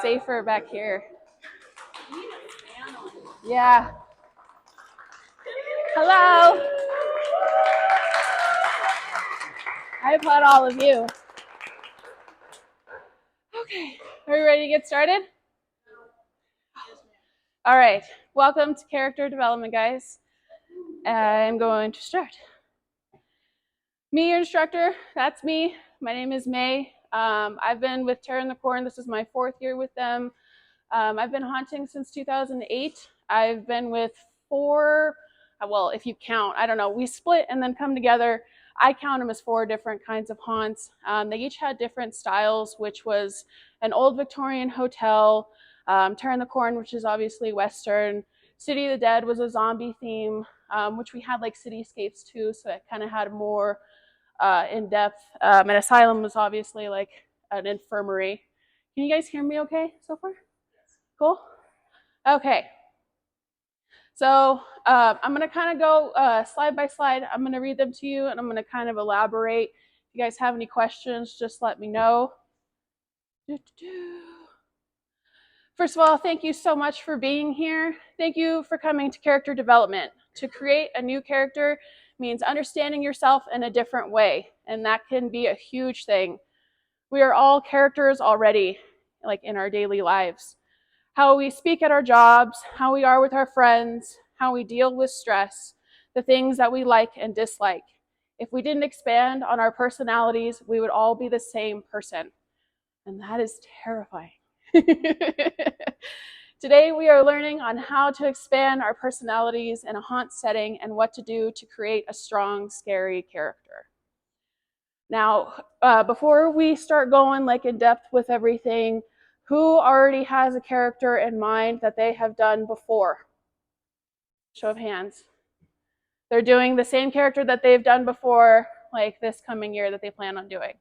safer back here. Yeah. Hello. I applaud all of you. Okay, are we ready to get started? All right, welcome to character development, guys. I'm going to start. Me, your instructor, that's me. My name is Mae. I've been with Terra in the Corn. This is my 4th year with them. I've been haunting since 2008. I've been with 4, well, if you count, I don't know. We split and then come together. I count them as 4 different kinds of haunts. They each had different styles, which was an old Victorian hotel, Terra in the Corn, which is obviously Western. City of the Dead was a zombie theme, which we had like cityscapes too, so it kind of had more in-depth. An asylum was obviously like an infirmary. Can you guys hear me okay so far? Cool? Okay. So I'm going to kind of go slide by slide. I'm going to read them to you, and I'm going to kind of elaborate. If you guys have any questions, just let me know. First of all, thank you so much for being here. Thank you for coming to character development. To create a new character means understanding yourself in a different way, and that can be a huge thing. We are all characters already, like in our daily lives. How we speak at our jobs, how we are with our friends, how we deal with stress, the things that we like and dislike. If we didn't expand on our personalities, we would all be the same person. And that is terrifying. Today we are learning on how to expand our personalities in a haunt setting and what to do to create a strong, scary character. Now, before we start going like in depth with everything, who already has a character in mind that they have done before? Show of hands. They're doing the same character that they've done before, like this coming year that they plan on doing.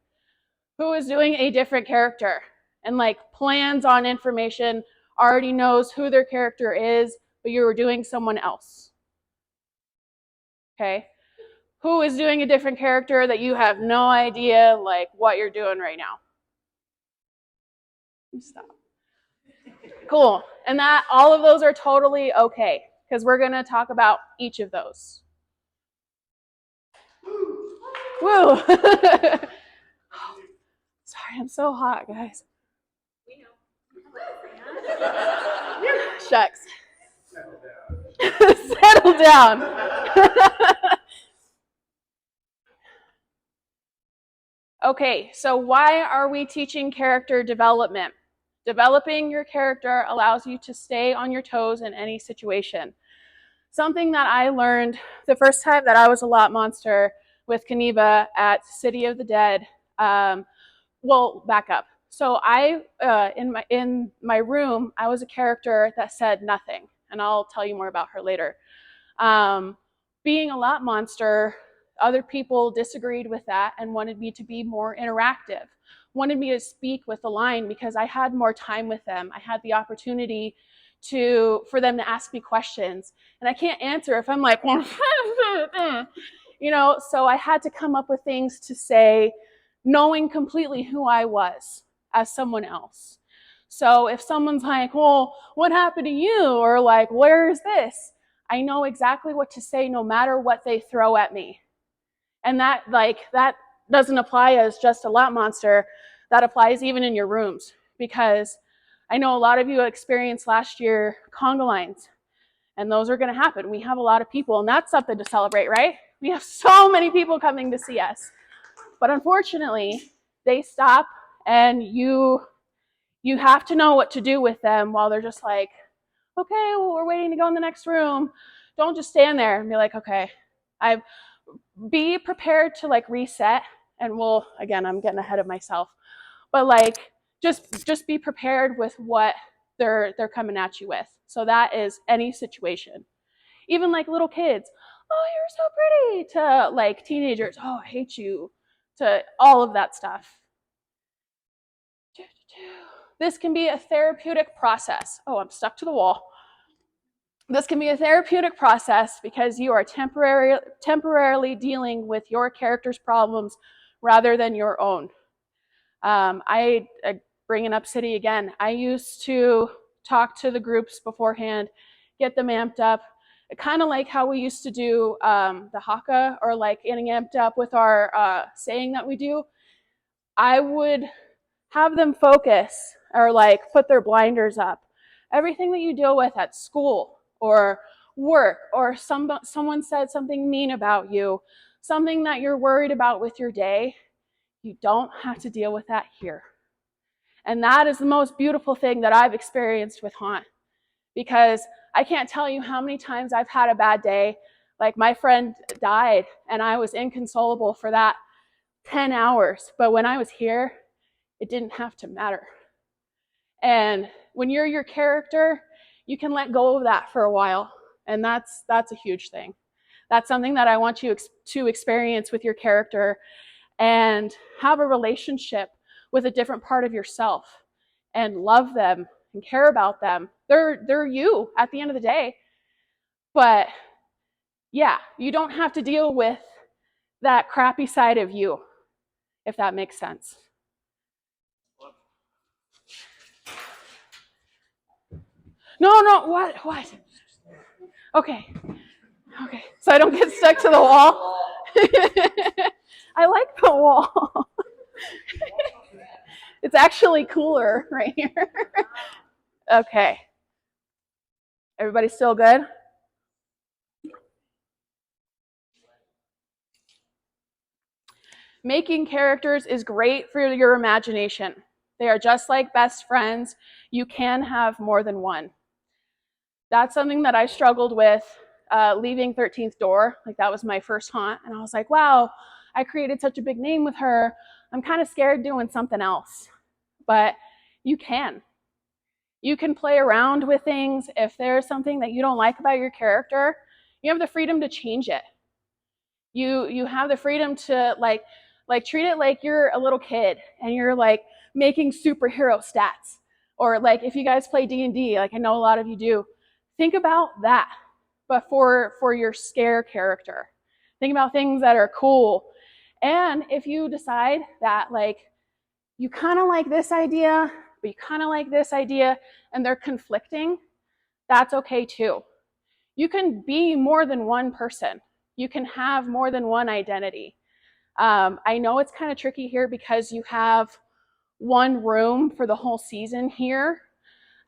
Who is doing a different character and like plans on information, already knows who their character is, but you were doing someone else? Okay. Who is doing a different character that you have no idea like what you're doing right now? Stop. Cool. And that all of those are totally okay, because we're going to talk about each of those. Woo! Sorry, I'm so hot, guys. We know. Shucks. Settle down. Okay, so why are we teaching character development? Developing your character allows you to stay on your toes in any situation. Something that I learned the first time that I was a lot monster with Kaniva at City of the Dead. Well, back up. So I, in my room, I was a character that said nothing, and I'll tell you more about her later. Being a lot monster, other people disagreed with that and wanted me to be more interactive, wanted me to speak with the line because I had more time with them. I had the opportunity for them to ask me questions, and I can't answer if I'm like, you know, so I had to come up with things to say, knowing completely who I was as someone else. So if someone's like, well, what happened to you? Or like, where is this? I know exactly what to say no matter what they throw at me. And that doesn't apply as just a lot monster. That applies even in your rooms, because I know a lot of you experienced last year conga lines, and those are going to happen. We have a lot of people, and that's something to celebrate, right? We have so many people coming to see us. But unfortunately, they stop, and you have to know what to do with them while they're just like, okay, well, we're waiting to go in the next room. Don't just stand there and be like, okay. Be prepared to like reset, and again, I'm getting ahead of myself, but like just be prepared with what they're coming at you with. So that is any situation, even like little kids. Oh, you're so pretty, to like teenagers. Oh, I hate you, to all of that stuff. This can be a therapeutic process. Oh, I'm stuck to the wall. This can be a therapeutic process because you are temporarily dealing with your character's problems rather than your own. I bringing up City again, I used to talk to the groups beforehand, get them amped up, kind of like how we used to do the haka, or like getting amped up with our saying that we do. I would have them focus or like put their blinders up. Everything that you deal with at school or work, or someone said something mean about you, something that you're worried about with your day, you don't have to deal with that here. And that is the most beautiful thing that I've experienced with Haunt, because I can't tell you how many times I've had a bad day. Like my friend died and I was inconsolable for that 10 hours. But when I was here, it didn't have to matter. And when you're your character, you can let go of that for a while. And that's a huge thing. That's something that I want you to experience with your character, and have a relationship with a different part of yourself and love them and care about them. They're you at the end of the day. But yeah, you don't have to deal with that crappy side of you, if that makes sense. No, what? Okay. So I don't get stuck to the wall. I like the wall. It's actually cooler right here. Okay. Everybody still good? Making characters is great for your imagination. They are just like best friends. You can have more than one. That's something that I struggled with leaving 13th Door. Like, that was my first haunt. And I was like, wow, I created such a big name with her. I'm kind of scared doing something else. But you can. You can play around with things. If there's something that you don't like about your character, you have the freedom to change it. You have the freedom to like treat it like you're a little kid and you're like making superhero stats. Or like if you guys play D&D, like I know a lot of you do, think about that, but for your scare character. Think about things that are cool. And if you decide that like you kind of like this idea, but you kind of like this idea, and they're conflicting, that's okay too. You can be more than one person. You can have more than one identity. I know it's kind of tricky here because you have one room for the whole season here,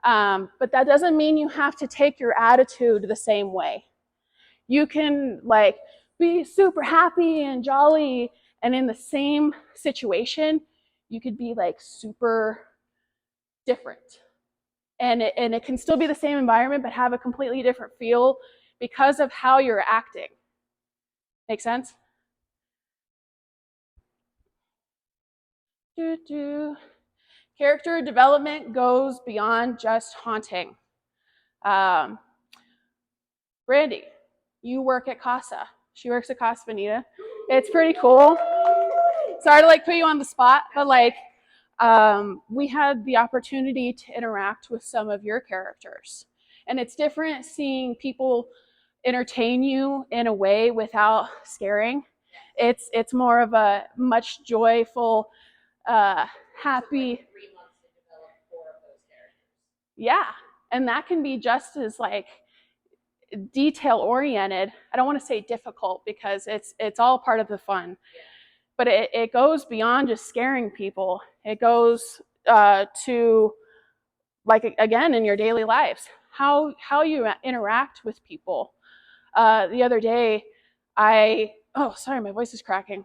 but that doesn't mean you have to take your attitude the same way. You can like be super happy and jolly, and in the same situation, you could be like super different. And it can still be the same environment, but have a completely different feel because of how you're acting. Make sense? Character development goes beyond just haunting. Brandy, you work at Casa. She works at Casa Bonita. It's pretty cool. Sorry to like put you on the spot, but like we had the opportunity to interact with some of your characters. And it's different seeing people entertain you in a way without scaring. It's more of a much joyful, happy. Yeah, and that can be just as like detail oriented. I don't want to say difficult because it's all part of the fun, but it goes beyond just scaring people. It goes to like again in your daily lives, how you interact with people. The other day, sorry, my voice is cracking.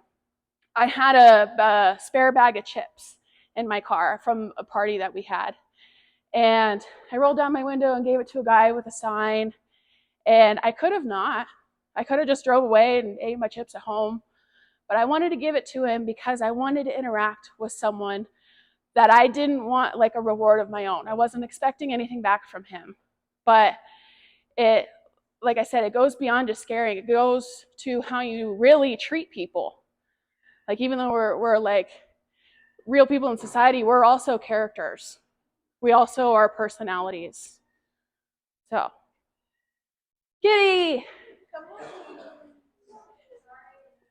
I had a spare bag of chips in my car from a party that we had. And I rolled down my window and gave it to a guy with a sign. And I could have not. I could have just drove away and ate my chips at home. But I wanted to give it to him because I wanted to interact with someone that I didn't want like a reward of my own. I wasn't expecting anything back from him. But it, like I said, it goes beyond just scaring. It goes to how you really treat people. Like even though we're like real people in society, we're also characters. We also are personalities. So, Kitty!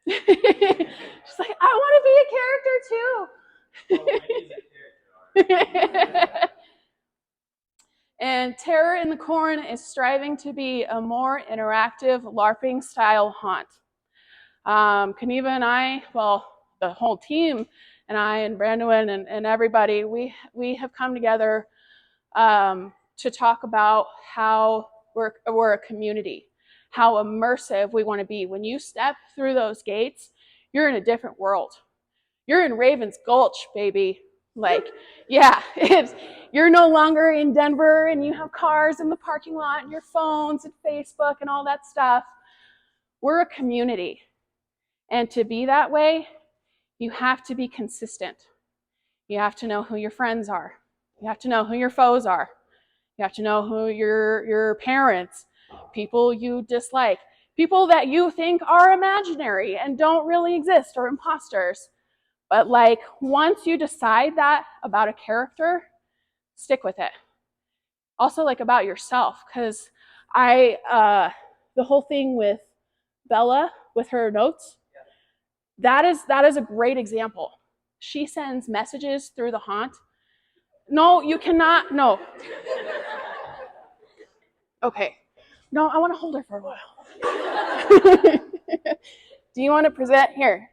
She's like, I want to be a character too. And Terror in the Corn is striving to be a more interactive LARPing style haunt. Kaniva and I, well, the whole team and I and Brandon and everybody, we have come together to talk about how we're a community, how immersive we want to be. When you step through those gates, you're in a different world. You're in Raven's Gulch, baby. Like, yeah, you're no longer in Denver and you have cars in the parking lot and your phones and Facebook and all that stuff. We're a community. And to be that way, you have to be consistent. You have to know who your friends are. You have to know who your foes are. You have to know who your parents, people you dislike, people that you think are imaginary and don't really exist or imposters. But like, once you decide that about a character, stick with it. Also, like, about yourself, because the whole thing with Bella with her notes, that is a great example. She sends messages through the haunt. No, you cannot. No. Okay. No, I want to hold her for a while. Do you want to present? Here,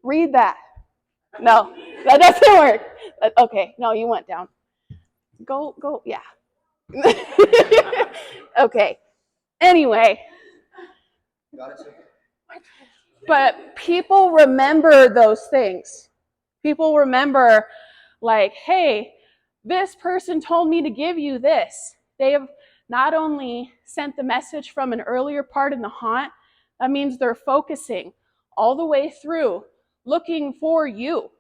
read that. No, that doesn't work. Okay, no, you went down. Go, yeah. Okay. Anyway. But people remember those things. People remember, like, hey, this person told me to give you this. They have not only sent the message from an earlier part in the haunt, that means they're focusing all the way through, looking for you,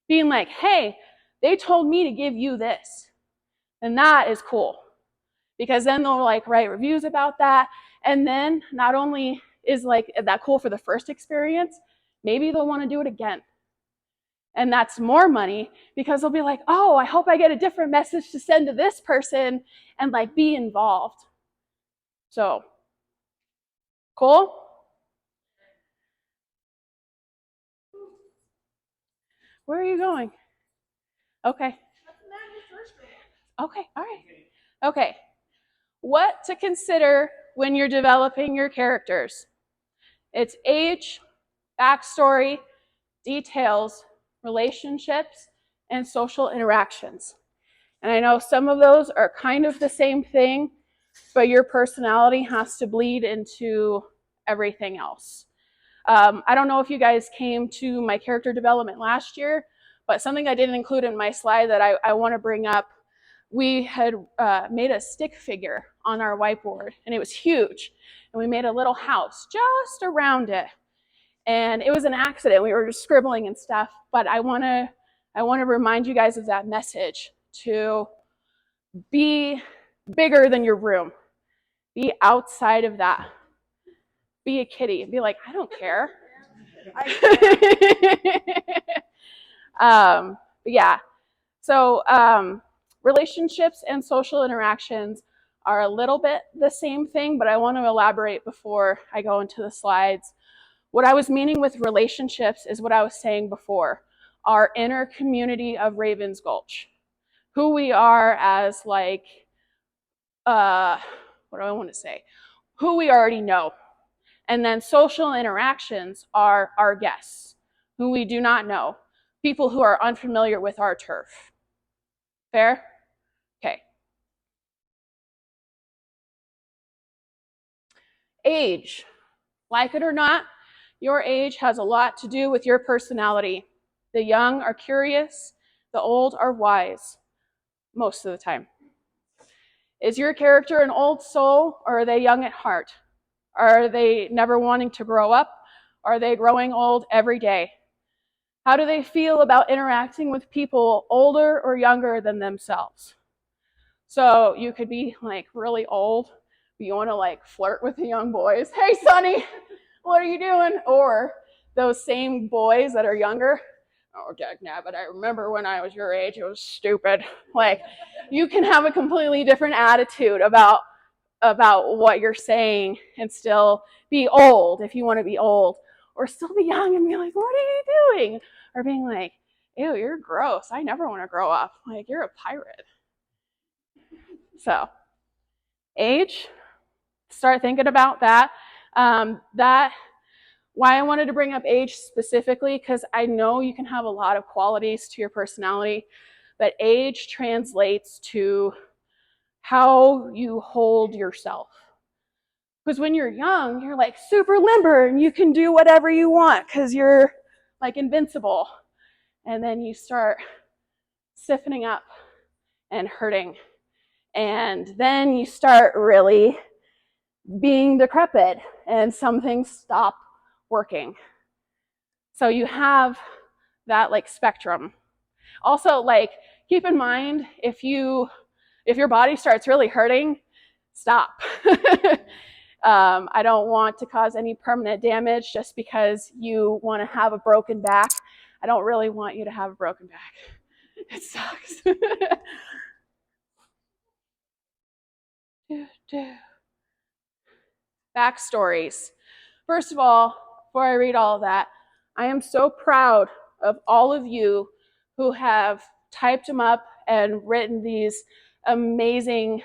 being like, hey, they told me to give you this. And that is cool, because then they'll like write reviews about that. And then not only is like that cool for the first experience, maybe they'll want to do it again. And that's more money, because they'll be like, oh, I hope I get a different message to send to this person, and like be involved. So, cool? Where are you going? Okay. Okay, all right. Okay. What to consider when you're developing your characters? It's age, backstory, details, relationships, and social interactions. And I know some of those are kind of the same thing, but your personality has to bleed into everything else. I don't know if you guys came to my character development last year, but something I didn't include in my slide that I want to bring up, we had made a stick figure on our whiteboard, and it was huge. And we made a little house just around it. And it was an accident. We were just scribbling and stuff, but I want to remind you guys of that message, to be bigger than your room. Be outside of that. Be a kitty and be like, I don't care. But yeah. So relationships and social interactions are a little bit the same thing, but I want to elaborate before I go into the slides. What I was meaning with relationships is what I was saying before. Our inner community of Ravens Gulch. Who we are as, like, what do I want to say? Who we already know. And then social interactions are our guests, who we do not know. People who are unfamiliar with our turf. Fair? Okay. Age. Like it or not, your age has a lot to do with your personality. The young are curious, the old are wise, most of the time. Is your character an old soul, or are they young at heart? Are they never wanting to grow up? Are they growing old every day? How do they feel about interacting with people older or younger than themselves? So you could be like really old, but you want to like flirt with the young boys. Hey, Sonny, what are you doing? Or those same boys that are younger. Oh, Jack, nah, but I remember when I was your age, it was stupid. Like, you can have a completely different attitude about what you're saying and still be old if you want to be old, or still be young and be like, what are you doing? Or being like, Ew, you're gross. I never want to grow up. Like, you're a pirate. So, age, start thinking about that. Why I wanted to bring up age specifically, because I know you can have a lot of qualities to your personality, but age translates to how you hold yourself. Because when you're young, you're like super limber and you can do whatever you want because you're like invincible. And then you start stiffening up and hurting. And then you start really being decrepit and some things stop working. So you have that like spectrum. Also, like, keep in mind, if your body starts really hurting, stop. I don't want to cause any permanent damage just because you want to have a broken back. I don't really want you to have a broken back. It sucks. Backstories. First of all, before I read all of that, I am so proud of all of you who have typed them up and written these amazing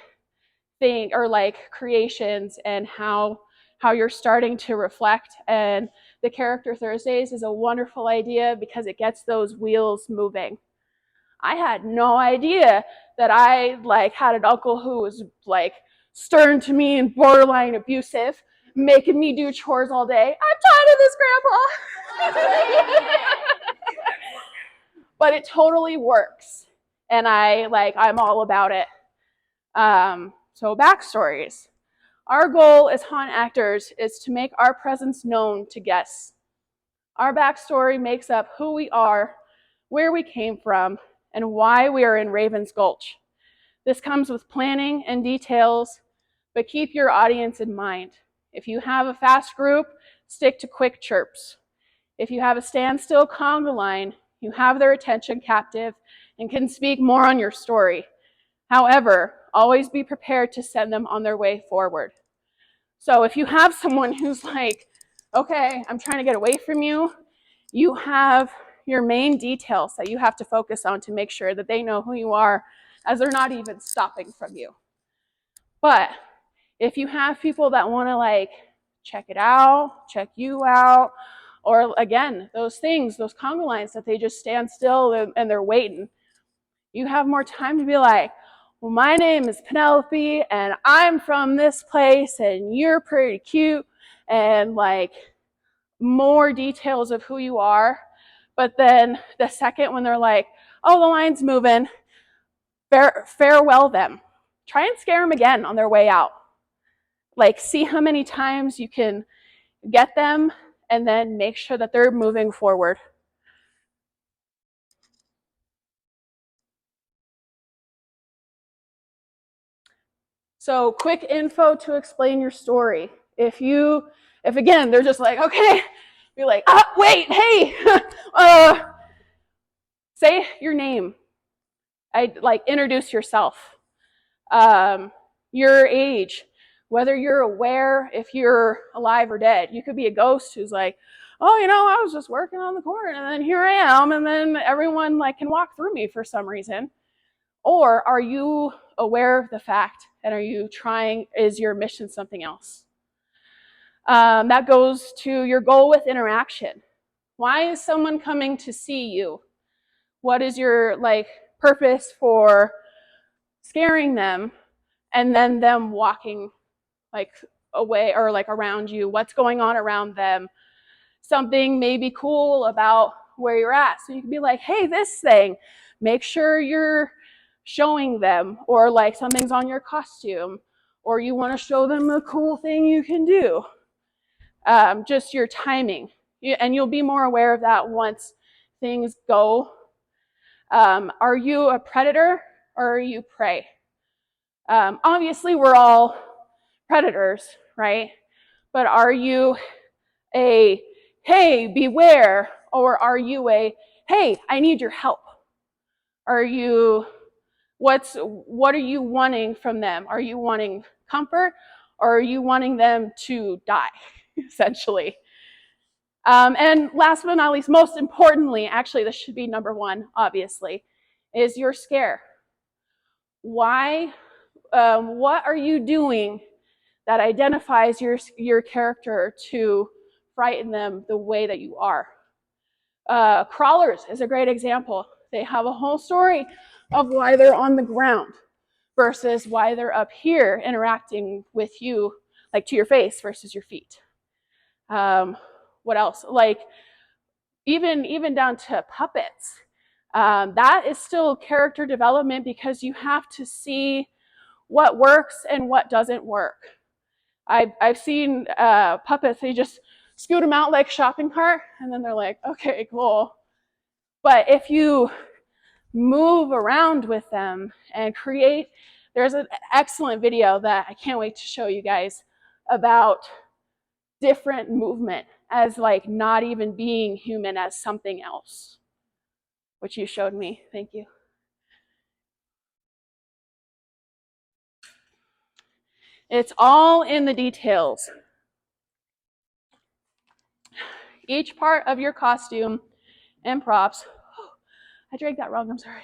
thing or like creations, and how you're starting to reflect. And the Character Thursdays is a wonderful idea because it gets those wheels moving. I had no idea that I like had an uncle who was like stern to me and borderline abusive, making me do chores all day. I'm tired of this, Grandpa. But it totally works, and I'm all about it. So backstories. Our goal as haunt actors is to make our presence known to guests. Our backstory makes up who we are, where we came from, and why we are in Raven's Gulch. This comes with planning and details, but keep your audience in mind. If you have a fast group, stick to quick chirps. If you have a standstill conga line, you have their attention captive and can speak more on your story. However, always be prepared to send them on their way forward. So if you have someone who's like, okay, I'm trying to get away from you, you have your main details that you have to focus on to make sure that they know who you are, as they're not even stopping from you. But if you have people that want to like check it out, check you out, or again, those things, those conga lines that they just stand still and they're waiting, you have more time to be like, well, my name is Penelope and I'm from this place and you're pretty cute, and like more details of who you are. But then the second when they're like, oh, the line's moving, farewell them. Try and scare them again on their way out. Like, see how many times you can get them, and then make sure that they're moving forward. So quick info to explain your story. If again, they're just like, okay, you're like, wait, hey, say your name. Introduce yourself. Your age, whether you're aware if you're alive or dead. You could be a ghost who's like, oh, I was just working on the court and then here I am, and then everyone like can walk through me for some reason. Or are you aware of the fact, and is your mission something else? That goes to your goal with interaction. Why is someone coming to see you? What is your purpose for scaring them and then them walking away or around you? What's going on around them? Something maybe cool about where you're at. So you can be like, hey, this thing, make sure you're showing them, or something's on your costume, or you want to show them a cool thing you can do. Just your timing. And you'll be more aware of that once things go. Are you a predator or are you prey? Obviously, we're all predators, right? But are you a, hey, beware, or are you a, hey, I need your help? What are you wanting from them? Are you wanting comfort, or are you wanting them to die, essentially? And last but not least, most importantly, actually this should be number one, obviously, is your scare. Why, what are you doing that identifies your character to frighten them the way that you are? Crawlers is a great example. They have a whole story of why they're on the ground versus why they're up here interacting with you, like to your face versus your feet. What else? Like even down to puppets. That is still character development because you have to see what works and what doesn't work. I've seen puppets, they just scoot them out like a shopping cart, and then they're like, okay, cool. But if you move around with them and create, there's an excellent video that I can't wait to show you guys about different movement as like not even being human, as something else, which you showed me. Thank you. It's all in the details. Each part of your costume and props, I drank that wrong, I'm sorry.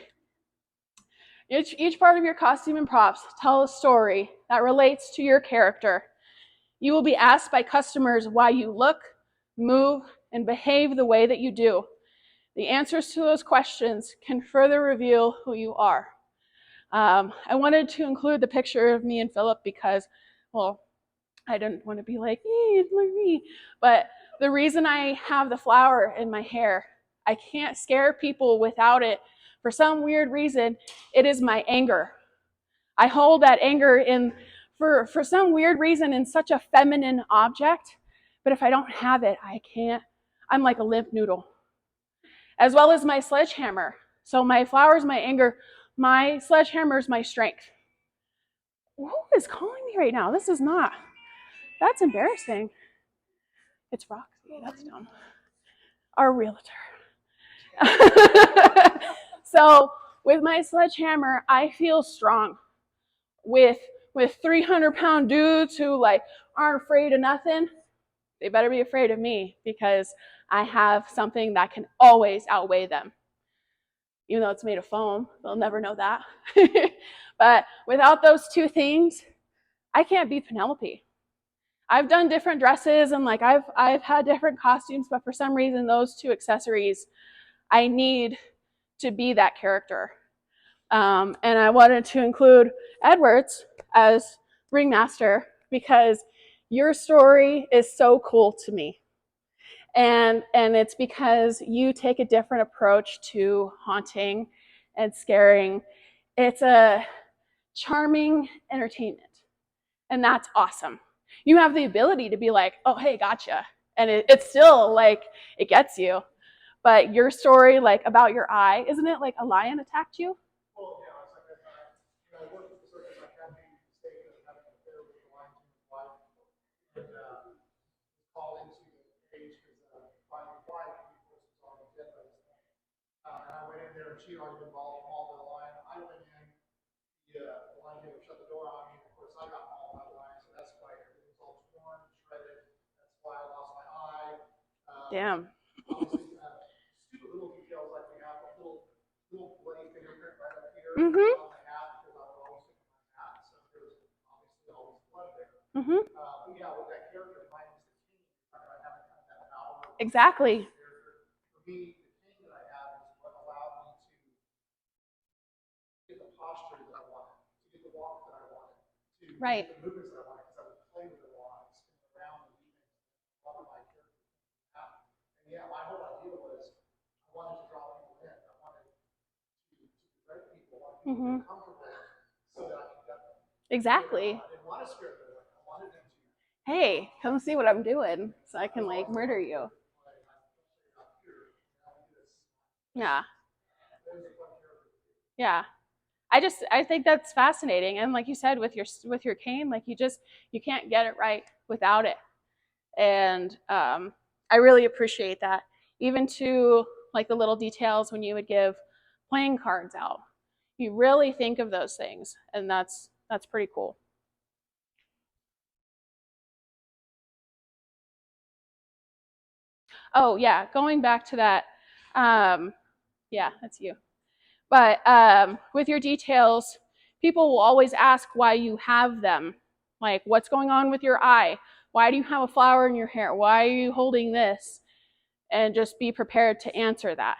Each part of your costume and props tell a story that relates to your character. You will be asked by customers why you look, move, and behave the way that you do. The answers to those questions can further reveal who you are. I wanted to include the picture of me and Philip because, well, I didn't want to be like, hey, it's like me. But the reason I have the flower in my hair, I can't scare people without it. For some weird reason, it is my anger. I hold that anger in, for some weird reason, in such a feminine object. But if I don't have it, I can't. I'm like a limp noodle. As well as my sledgehammer. So my flower is my anger. My sledgehammer is my strength. Who is calling me right now? This is not. That's embarrassing. It's Roxy. That's dumb. Our realtor. So with my sledgehammer, I feel strong. With 300-pound dudes who like aren't afraid of nothing, they better be afraid of me because I have something that can always outweigh them. Even though it's made of foam, they'll never know that. But without those two things, I can't be Penelope. I've done different dresses and like I've had different costumes, but for some reason those two accessories, I need to be that character. And I wanted to include Edwards as ringmaster because your story is so cool to me. And it's because you take a different approach to haunting and scaring. It's a charming entertainment, and that's awesome. You have the ability to be like, oh, hey, gotcha. And it's still like, it gets you. But your story, like about your eye, isn't it like a lion attacked you? Well, yeah, it's like I worked with the circus. I had made the mistake of having an affair with the lion king's wife, and called into the cage because my wife, of course, was already dead by this point. And I went in there, and she had already been mauled by the lion. I went in, the lion king shut the door on me, and of course, I got mauled by the lion, so that's why everything was all torn, shredded. That's why I lost my eye. Damn. Obviously, stupid little details like we have a little bloody fingerprint right up here on my hat because I would always stick in my hat, so there was obviously always blood there. But yeah, with that character, mine is the king. I have kind of that power. Exactly. For me, the king that I have is what allowed me to get the posture that I wanted, to get the walk that I wanted, to get the movements that I wanted, because I would play with it a lot, spin around and do things. A lot of my characters happen. And yeah, my whole idea was I wanted to draw people in. I wanted to direct people, I wanted people to be comfortable so that I could get them. Exactly. I didn't want to scare them. I wanted them to. Hey, come see what I'm doing so I can like murder you. Yeah. Yeah. I think that's fascinating. And like you said, with your cane, like you can't get it right without it. And I really appreciate that. Even to like the little details when you would give playing cards out. You really think of those things, and that's pretty cool. Oh, yeah, going back to that. Yeah, that's you. But with your details, people will always ask why you have them. Like, what's going on with your eye? Why do you have a flower in your hair? Why are you holding this? And just be prepared to answer that.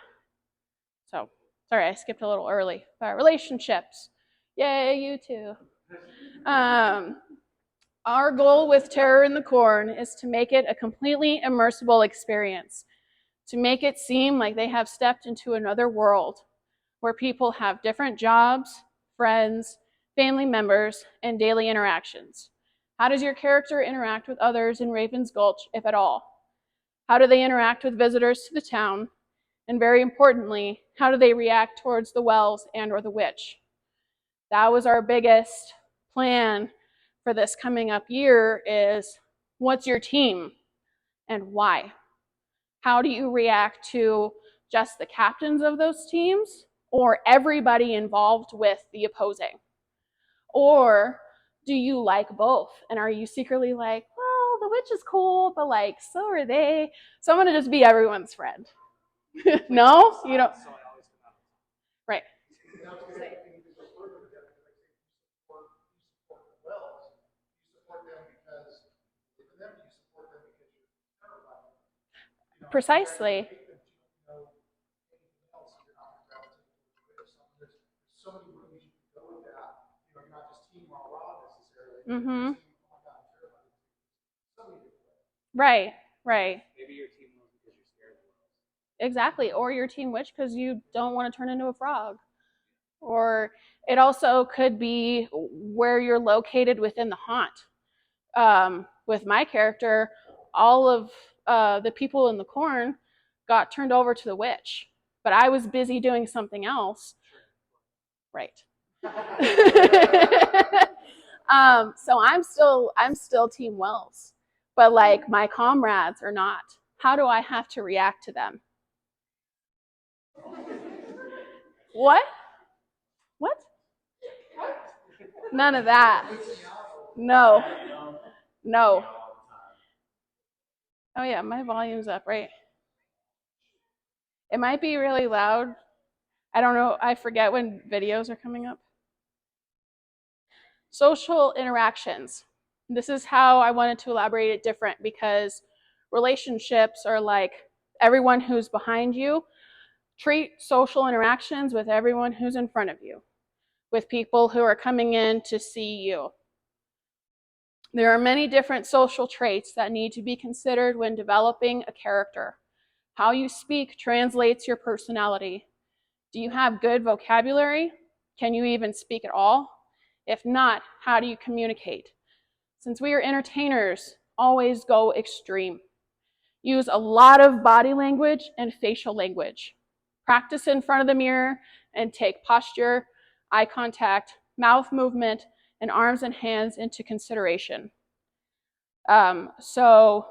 So, sorry, I skipped a little early. But relationships. Yay, you too. Our goal with Terror in the Corn is to make it a completely immersible experience, to make it seem like they have stepped into another world where people have different jobs, friends, family members, and daily interactions. How does your character interact with others in Raven's Gulch, if at all? How do they interact with visitors to the town? And very importantly, how do they react towards the Wells and or the witch? That was our biggest plan for this coming up year is what's your team and why? How do you react to just the captains of those teams or everybody involved with the opposing? Or do you like both? And are you secretly like, well, the witch is cool, but like, so are they. So I'm going to just be everyone's friend. No? You don't? Right. Precisely. Mm-hmm. Right, right. Exactly. Or your team witch because you don't want to turn into a frog. Or it also could be where you're located within the haunt. With my character, all of the people in the corn got turned over to the witch, but I was busy doing something else. Right. So I'm still Team Wells, but like my comrades are not. How do I have to react to them? What? What? None of that. No. No. Oh yeah, my volume's up, right? It might be really loud. I don't know. I forget when videos are coming up. Social interactions. This is how I wanted to elaborate it different because relationships are like everyone who's behind you. Treat social interactions with everyone who's in front of you, with people who are coming in to see you. There are many different social traits that need to be considered when developing a character. How you speak translates your personality. Do you have good vocabulary? Can you even speak at all? If not, how do you communicate? Since we are entertainers, always go extreme. Use a lot of body language and facial language. Practice in front of the mirror and take posture, eye contact, mouth movement, and arms and hands into consideration. So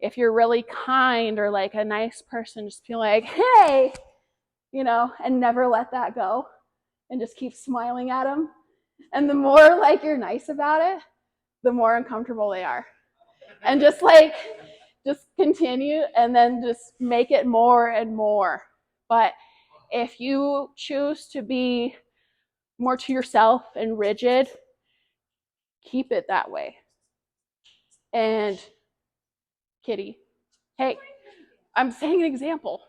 if you're really kind or like a nice person, just be like, hey, and never let that go and just keep smiling at them. And the more like you're nice about it, the more uncomfortable they are. And just continue and then just make it more and more. But if you choose to be more to yourself and rigid, keep it that way. And Kitty, hey, I'm saying an example.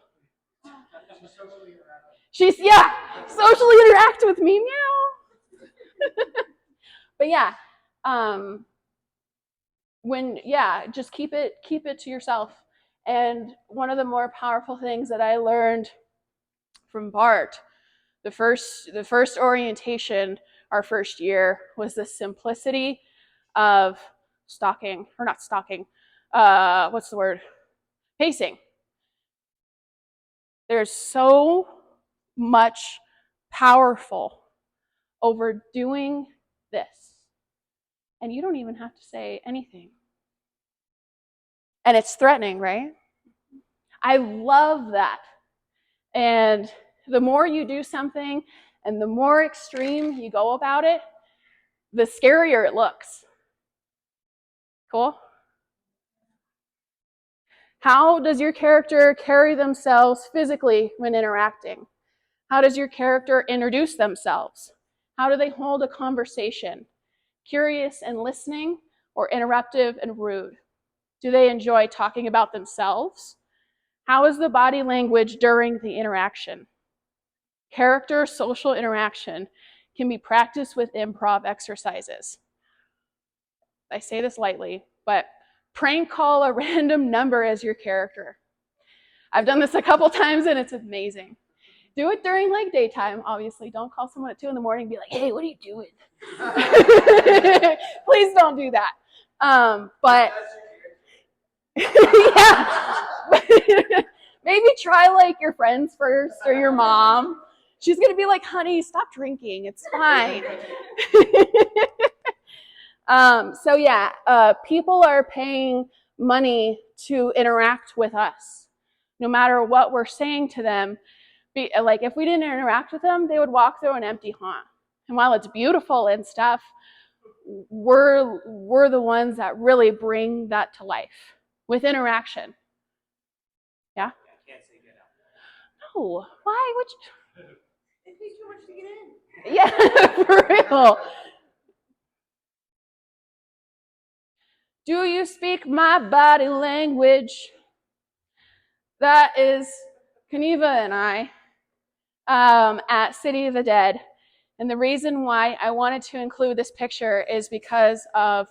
She's socially interact with me, meow. But yeah, just keep it to yourself. And one of the more powerful things that I learned from Bart, the first orientation, our first year, was the simplicity of stalking, or not stalking, what's the word? Pacing. There's so much powerful over doing this. And you don't even have to say anything. And it's threatening, right? I love that. And the more you do something and the more extreme you go about it, the scarier it looks. Cool? How does your character carry themselves physically when interacting? How does your character introduce themselves? How do they hold a conversation? Curious and listening, or interruptive and rude? Do they enjoy talking about themselves? How is the body language during the interaction? Character social interaction can be practiced with improv exercises. I say this lightly, but prank call a random number as your character. I've done this a couple times and it's amazing. Do it during like daytime, obviously. Don't call someone at 2 a.m. and be like, hey, what are you doing? Please don't do that. But yeah. Maybe try like your friends first or your mom. She's gonna be like, honey, stop drinking. It's fine. So yeah, people are paying money to interact with us. No matter what we're saying to them, like if we didn't interact with them, they would walk through an empty haunt. And while it's beautiful and stuff, we're the ones that really bring that to life with interaction. Yeah? No. Why would you? It takes too much to get in. Yeah, for real. Do you speak my body language? That is Kaniva and I at City of the Dead. And the reason why I wanted to include this picture is because of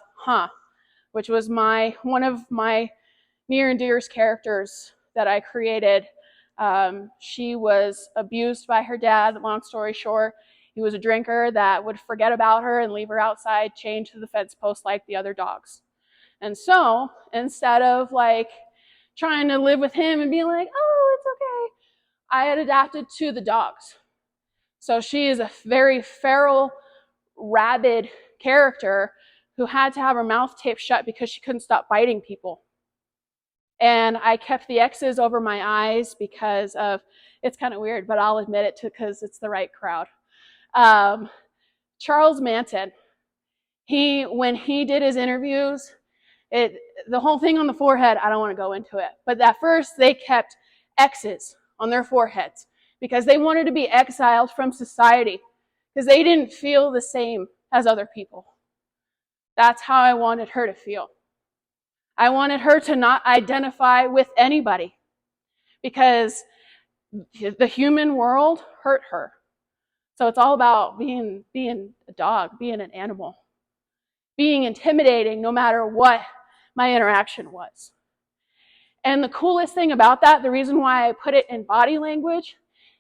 which was one of my near and dearest characters that I created. She was abused by her dad, long story short. He was a drinker that would forget about her and leave her outside, chained to the fence post like the other dogs. And so instead of like trying to live with him and being like, oh, it's okay, I had adapted to the dogs. So she is a very feral, rabid character who had to have her mouth taped shut because she couldn't stop biting people. And I kept the X's over my eyes because of, it's kind of weird, but I'll admit it because it's the right crowd. Charles Manson, when he did his interviews, the whole thing on the forehead, I don't want to go into it. But at first, they kept X's on their foreheads because they wanted to be exiled from society because they didn't feel the same as other people. That's how I wanted her to feel. I wanted her to not identify with anybody because the human world hurt her. So it's all about being a dog, being an animal, being intimidating no matter what my interaction was. And the coolest thing about that, the reason why I put it in body language,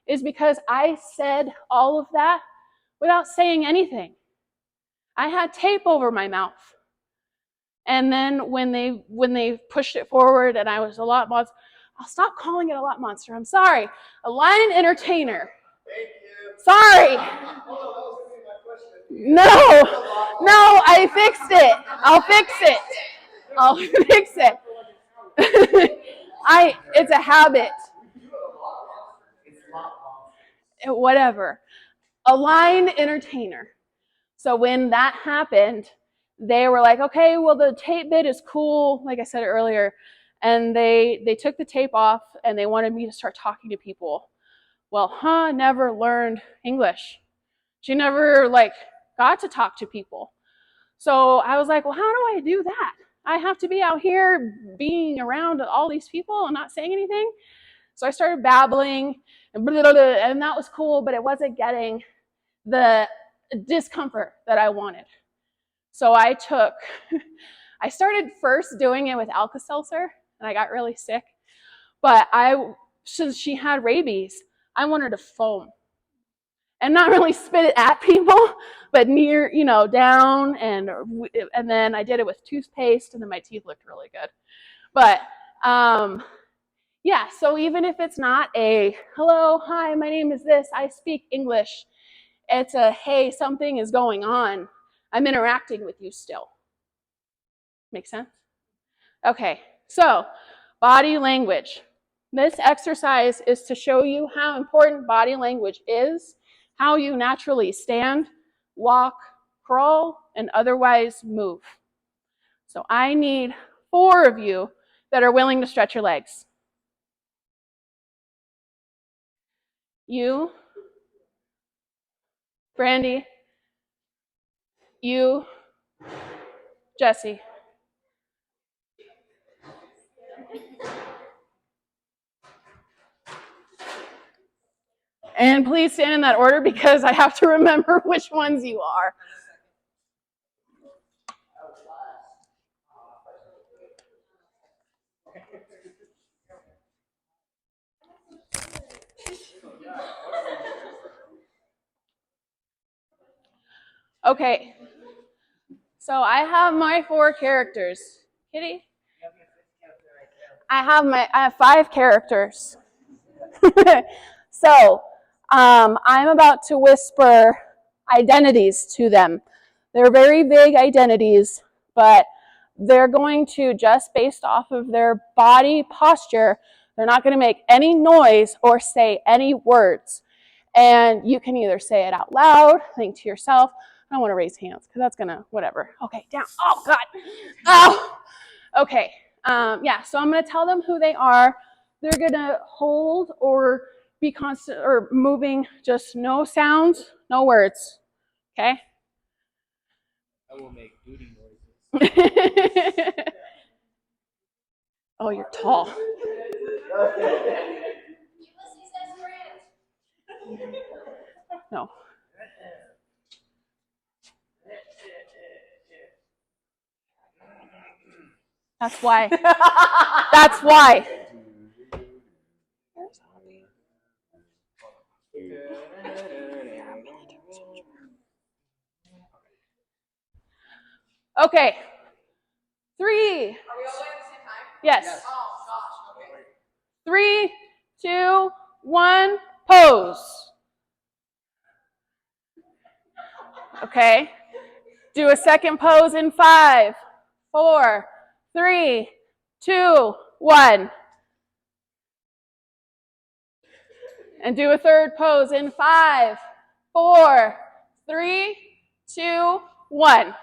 is because I said all of that without saying anything. I had tape over my mouth. And then when they pushed it forward and I was a lot monster, I'll stop calling it a lot monster. I'm sorry. A lion entertainer. Thank you. Sorry. No, I fixed it. I'll fix it. It's a habit. Whatever. A line entertainer. So when that happened, they were like, okay, well, the tape bit is cool, like I said earlier. And they took the tape off and they wanted me to start talking to people. Well, never learned English. She never got to talk to people. So I was like, well, how do I do that? I have to be out here being around all these people and not saying anything. So I started babbling and that was cool, but it wasn't getting the discomfort that I wanted. So I started first doing it with Alka-Seltzer and I got really sick. But since she had rabies, I wanted to foam. And not really spit it at people, but near, down. And then I did it with toothpaste and then my teeth looked really good. But yeah, so even if it's not a, hello, hi, my name is this, I speak English. It's a, hey, something is going on. I'm interacting with you still. Make sense? Okay, so body language. This exercise is to show you how important body language is, how you naturally stand, walk, crawl, and otherwise move. So I need 4 of you that are willing to stretch your legs? You, Brandy, you, Jesse. And please stand in that order because I have to remember which ones you are. Okay, so I have my 4 characters. Kitty? I have 5 characters. So, I'm about to whisper identities to them. They're very vague identities, but they're going to, just based off of their body posture, they're not going to make any noise or say any words. And you can either say it out loud, think to yourself. I don't want to raise hands because that's going to, whatever. Okay, down. Oh, God. Oh, okay. Yeah, so I'm going to tell them who they are. They're going to hold or be constant or moving, just no sounds, no words. Okay? I will make booty noises. Oh, you're tall. No. That's why. That's why. Okay. 3. Are we all doing at the same time? Yes. Oh, gosh. Okay. 3, 2, 1, pose. Okay. Do a second pose in 5, 4, 3, 2, 1. And do a third pose in 5, 4, 3, 2, 1.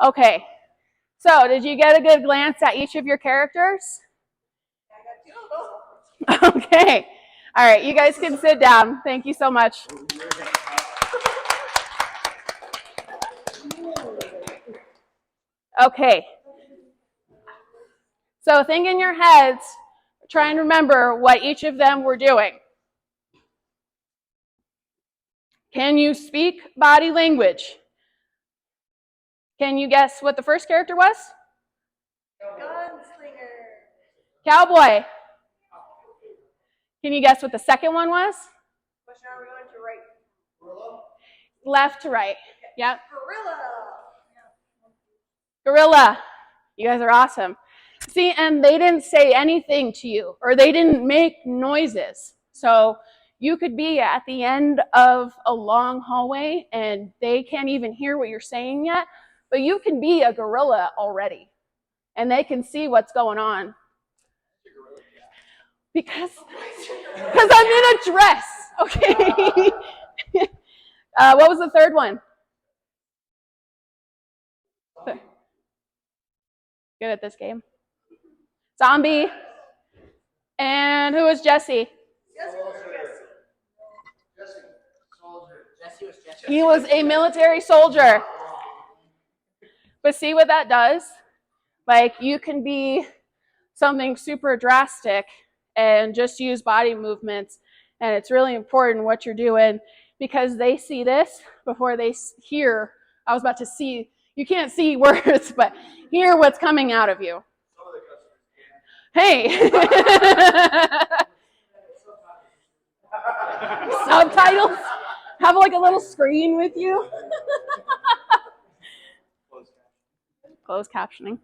Okay. So, did you get a good glance at each of your characters? Okay. All right, you guys can sit down. Thank you so much. Okay. So think in your heads, try and remember what each of them were doing. Can you speak body language? Can you guess what the first character was? Gunslinger. Cowboy. Can you guess what the second one was? Which are we going to right? Gorilla. Left to right. Yep. Gorilla. Gorilla. You guys are awesome. See, and they didn't say anything to you, or they didn't make noises. So you could be at the end of a long hallway and they can't even hear what you're saying yet, but you can be a gorilla already and they can see what's going on. Because I'm in a dress, okay? What was the third one? Good at this game. Zombie. And who was Jesse? He was a military soldier. But see what that does? Like, you can be something super drastic and just use body movements. And it's really important what you're doing because they see this before they hear. I was about to see, you can't see words, but hear what's coming out of you. Hey. Subtitles? Have like a little screen with you? Closed captioning.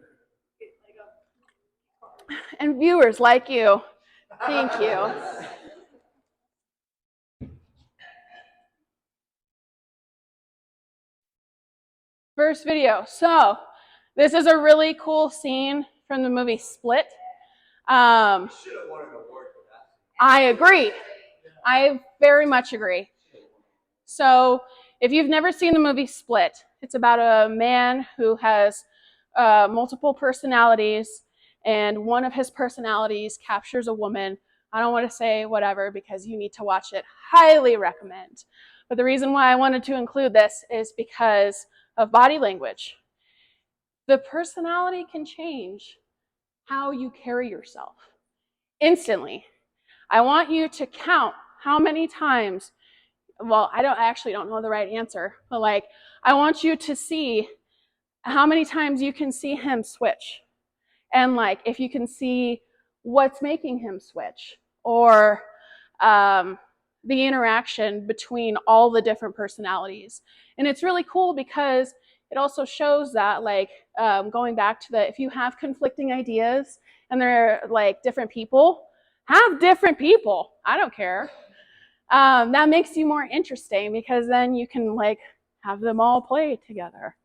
And viewers like you. Thank you. First video. So, this is a really cool scene from the movie Split. I agree. I very much agree. So, If you've never seen the movie Split, it's about a man who has multiple personalities, and one of his personalities captures a woman. I don't want to say whatever because you need to watch it. Highly recommend. But the reason why I wanted to include this is because of body language. The personality can change how you carry yourself instantly. I want you to count how many times, well, I actually don't know the right answer, but like, I want you to see how many times you can see him switch. And like, if you can see what's making him switch, or the interaction between all the different personalities. And it's really cool because it also shows that, like, going back to if you have conflicting ideas and they're like different people, have different people. I don't care. That makes you more interesting because then you can like have them all play together.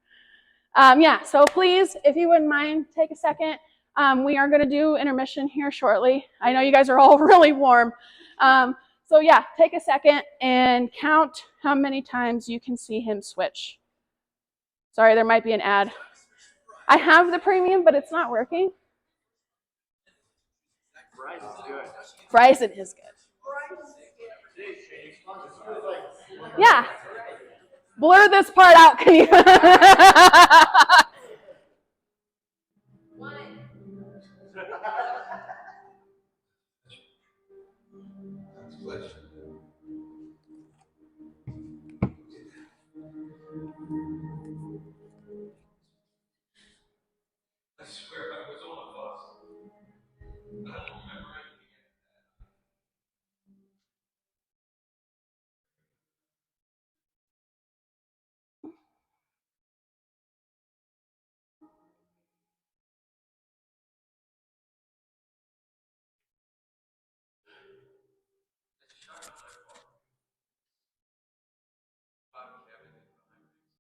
Yeah, so please, if you wouldn't mind, take a second. We are going to do intermission here shortly. I know you guys are all really warm. So yeah, take a second and count how many times you can see him switch. Sorry, there might be an ad. I have the premium, but it's not working. Verizon is good. Yeah. Blur this part out, can you?